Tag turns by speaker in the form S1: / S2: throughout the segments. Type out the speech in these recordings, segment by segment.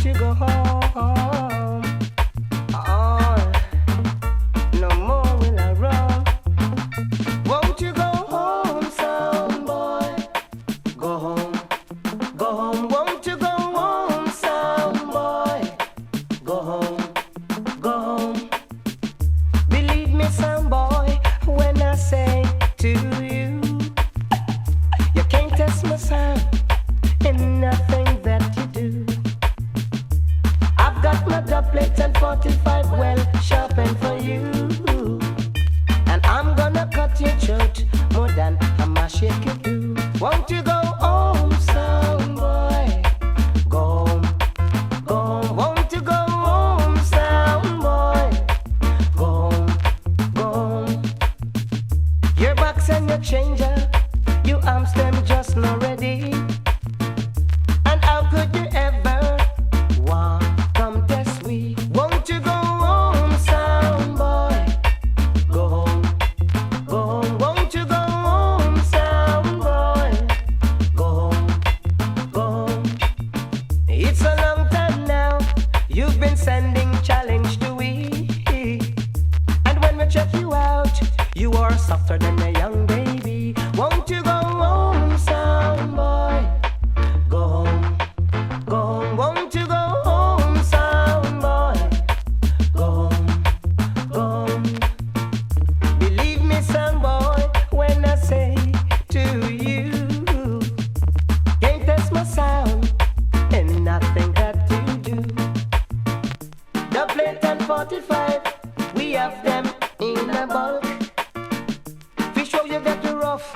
S1: you go home? Oh, no more will I run. Won't you go home, sound boy? Go home, go home. Won't you go home, sound boy? Go home, go home. Believe me, sound boy, when I say to you, you can't test my sound in nothing that you do. I've got my doublet and 45 well sharpened for you, and I'm gonna cut your throat more than I'ma shake you do. Won't you go home, sound boy? Go home, go home. Won't you go home, sound boy? Go home, go home. Your box and your changer, you arms them just not ready. And how could you ever want come test we? Won't you go home, sound boy? Go home, go home. Won't you go home, sound boy? Go home, go home. It's a long time now you've been sending challenge to we, and when we check you out, you are softer than a young baby. Won't you go home, sound boy? Go home, go home. Won't you go home, sound boy? Go home, go home. Believe me, sound boy, when I say to you, can't test my sound in nothing that you do. The plate and 45, we have them in a bulk. Fish show you get you rough,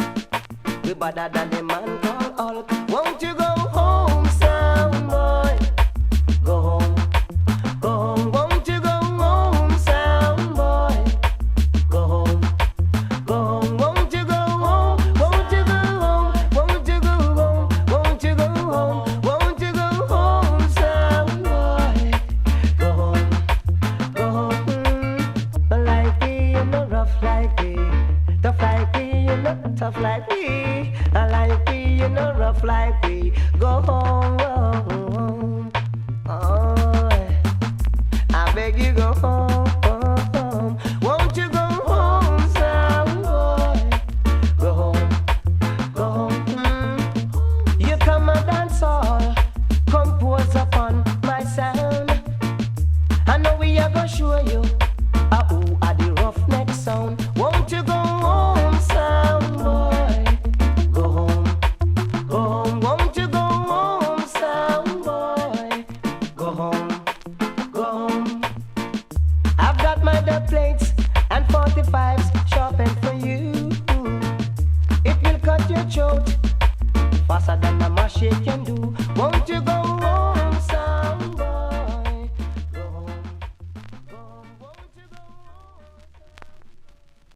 S1: we better than the man called Hulk. Won't you go home, sound boy? Go home, go home. Won't you go home, sound boy? Go home, go home. Won't you go home? Won't you go home? Won't you go home? Won't you go home? Won't you go home, sound boy? Go home, go home. Like me, you know, rough like me, tough like me, you know, tough like me. I like me, you know, rough like me. Go home, oh, oh, oh.